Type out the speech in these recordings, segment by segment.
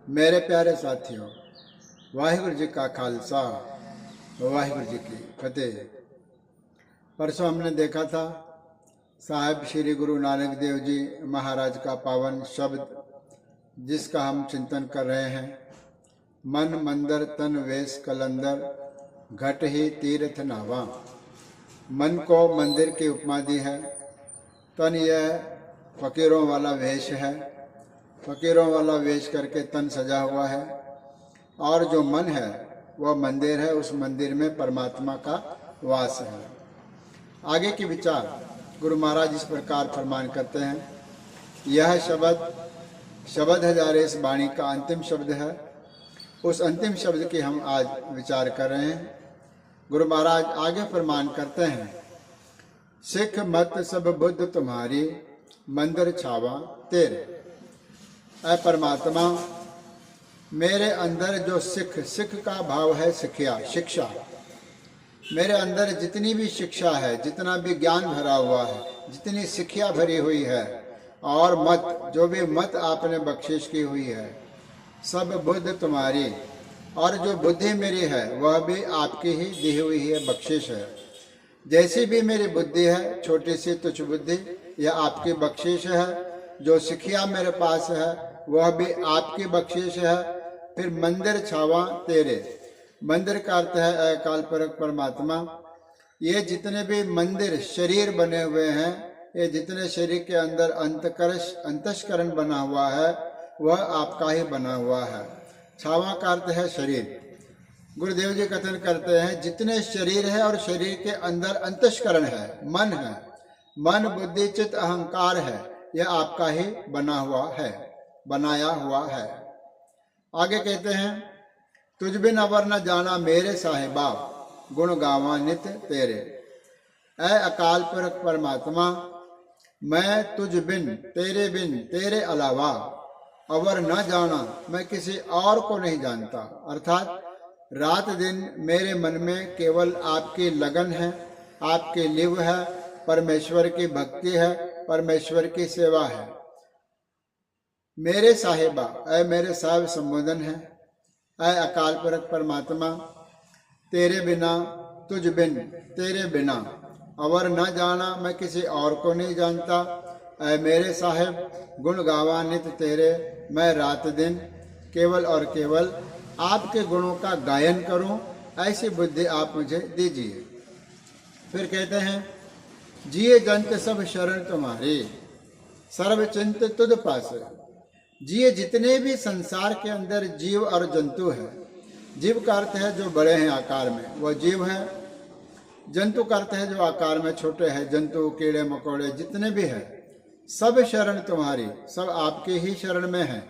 मेरे प्यारे साथियों, वाहिगुरु जी का खालसा, वाहिगुरु जी की फतेह। परसों हमने देखा था साहिब श्री गुरु नानक देव जी महाराज का पावन शब्द, जिसका हम चिंतन कर रहे हैं। मन मंदर तन वेश कलंदर, घट ही तीर्थ नावा। मन को मंदिर की उपमा दी है। तन यह फकीरों वाला वेश है, फकीरों वाला वेश करके तन सजा हुआ है, और जो मन है वह मंदिर है। उस मंदिर में परमात्मा का वास है। आगे के विचार गुरु महाराज इस प्रकार फरमान करते हैं। यह शब्द हजारे इस वाणी का अंतिम शब्द है। उस अंतिम शब्द की हम आज विचार कर रहे हैं। गुरु महाराज आगे फरमान करते हैं, सिख मत सब बुद्ध तुम्हारी, मंदिर छावा तेरे। ऐ परमात्मा, मेरे अंदर जो सिख का भाव है, शिक्षा, मेरे अंदर जितनी भी शिक्षा है, जितना भी ज्ञान भरा हुआ है, जितनी शिक्षा भरी हुई है, और मत, जो भी मत आपने बख्शिश की हुई है, सब बुद्ध तुम्हारी, और जो बुद्धि मेरी है वह भी आपकी ही दी हुई है, बख्शिश है। जैसी भी मेरी बुद्धि है, छोटी सी तुच्छ बुद्धि, यह आपकी बख्शिश है। जो शिक्षा मेरे पास है वह भी आपकी बख्शिश है। फिर मंदिर छावा तेरे, मंदिर का अर्थ है अकाल पुरख परमात्मा। ये जितने भी मंदिर शरीर बने हुए हैं, ये जितने शरीर के अंदर अंतस्करण बना हुआ है, वह आपका ही बना हुआ है। छावा का अर्थ है शरीर। गुरुदेव जी कथन करते हैं, जितने शरीर है और शरीर के अंदर अंतस्करण है, मन है, मन बुद्धि चित्त अहंकार है, यह आपका ही बना हुआ है, बनाया हुआ है। आगे कहते हैं, तुझ बिन अवर न जाना मेरे साहिबा, गुण गावा नित तेरे। ऐ अकाल पुरख परमात्मा, मैं तुझ बिन, तेरे अलावा अवर न जाना, मैं किसी और को नहीं जानता। अर्थात रात दिन मेरे मन में केवल आपकी लगन है, आपकी लिव है, परमेश्वर की भक्ति है, परमेश्वर की सेवा है। मेरे साहिबा, ऐ मेरे साहिब संबोधन है। ऐ अकाल पुरख परमात्मा, तेरे बिना, तुझ बिन, तेरे बिना, अवर न जाना, मैं किसी और को नहीं जानता। ऐ मेरे साहिब, गुण गावा नित तेरे, मैं रात दिन केवल और केवल आपके गुणों का गायन करूं, ऐसी बुद्धि आप मुझे दीजिए। फिर कहते हैं, जिए जंत सब शरण तुम्हारी, सर्व चिंत तुद पास। जिए जितने भी संसार के अंदर जीव और जंतु है, जीव का अर्थ है जो बड़े हैं आकार में, वह जीव है। जंतु का अर्थ है जो आकार में छोटे हैं, जंतु, कीड़े मकोड़े जितने भी हैं, सब शरण तुम्हारी, सब आपके ही शरण में है,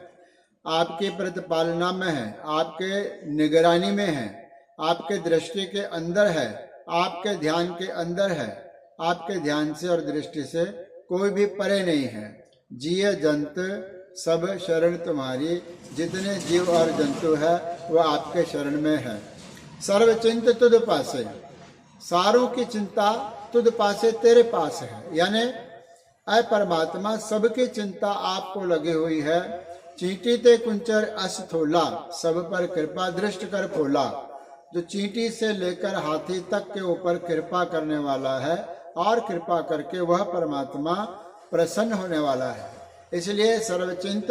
आपकी प्रतिपालना में है, आपके निगरानी में है, आपके दृष्टि के अंदर है, आपके ध्यान के अंदर है। आपके ध्यान से और दृष्टि से कोई भी परे नहीं है। जिए जंत सब शरण तुम्हारी, जितने जीव और जंतु है वह आपके शरण में है। सर्व चिंत तुद पासे, सारों की चिंता तुद पासे, तेरे पास है। यानी ऐ परमात्मा, सबकी चिंता आपको लगी हुई है। चींटी ते कुंचर अस थोला, सब पर कृपा दृष्ट कर फोला। जो चींटी से लेकर हाथी तक के ऊपर कृपा करने वाला है, और कृपा करके वह परमात्मा प्रसन्न होने वाला है। इसलिए सर्वचिंत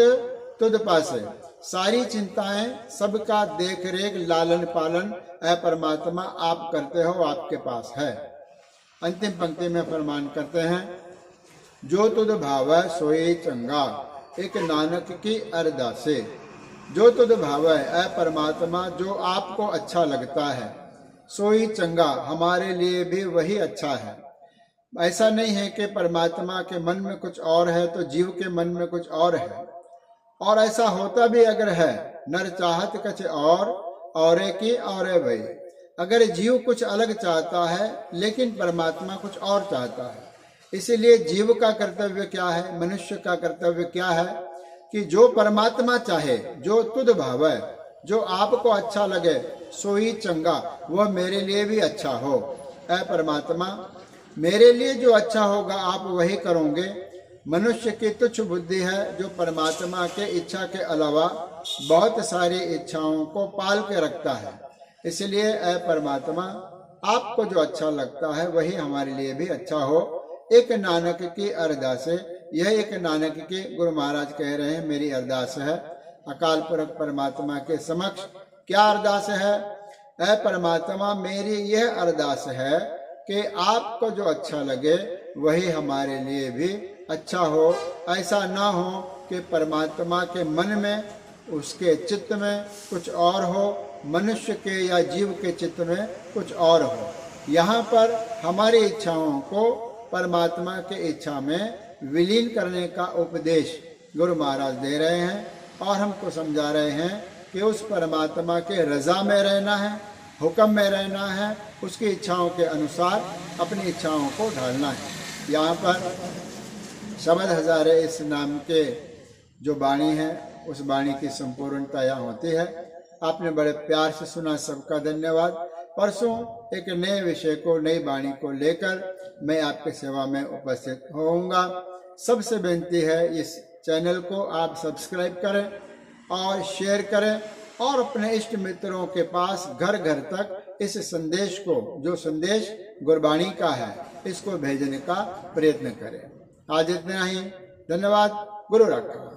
तुद पासे, सारी चिंताएं, सबका देख रेख लालन पालन ऐ परमात्मा आप करते हो, आपके पास है। अंतिम पंक्ति में फरमान करते हैं, जो तुद भावै सोई चंगा, एक नानक की अरदासे। जो तुद भावै, ऐ परमात्मा, जो आपको अच्छा लगता है, सोई चंगा, हमारे लिए भी वही अच्छा है। ऐसा नहीं है कि परमात्मा के मन में कुछ और है तो जीव के मन में कुछ और है। और ऐसा होता भी अगर है, नर चाहत कछ और की और भई, अगर जीव कुछ अलग चाहता है लेकिन परमात्मा कुछ और चाहता है। इसीलिए जीव का कर्तव्य क्या है, मनुष्य का कर्तव्य क्या है, कि जो परमात्मा चाहे, जो तुद भावै, जो आपको अच्छा लगे, सोई चंगा, वह मेरे लिए भी अच्छा हो। ऐ परमात्मा, मेरे लिए जो अच्छा होगा आप वही करोगे। मनुष्य की तुच्छ बुद्धि है जो परमात्मा के इच्छा के अलावा बहुत सारी इच्छाओं को पाल के रखता है। इसलिए ऐ परमात्मा, आपको जो अच्छा लगता है वही हमारे लिए भी अच्छा हो। एक नानक की अरदास है, यह एक नानक की गुरु महाराज कह रहे हैं मेरी अरदास है। अकाल पुरख परमात्मा के समक्ष क्या अरदास है? ऐ परमात्मा, मेरी यह अरदास है कि आपको जो अच्छा लगे वही हमारे लिए भी अच्छा हो। ऐसा ना हो कि परमात्मा के मन में, उसके चित्त में कुछ और हो, मनुष्य के या जीव के चित्त में कुछ और हो। यहाँ पर हमारी इच्छाओं को परमात्मा के इच्छा में विलीन करने का उपदेश गुरु महाराज दे रहे हैं और हमको समझा रहे हैं कि उस परमात्मा के रजा में रहना है, हुक्म में रहना है, उसकी इच्छाओं के अनुसार अपनी इच्छाओं को ढालना है। यहाँ पर शब्द हजारे इस नाम के जो वाणी है उस वाणी की संपूर्णता यहाँ होती है। आपने बड़े प्यार से सुना, सबका धन्यवाद। परसों एक नए विषय को, नई वाणी को लेकर मैं आपके सेवा में उपस्थित होऊंगा। सबसे विनती है इस चैनल को आप सब्सक्राइब करें और शेयर करें और अपने इष्ट मित्रों के पास घर घर तक इस संदेश को, जो संदेश गुरबाणी का है, इसको भेजने का प्रयत्न करें। आज इतना ही। धन्यवाद। गुरु रखा।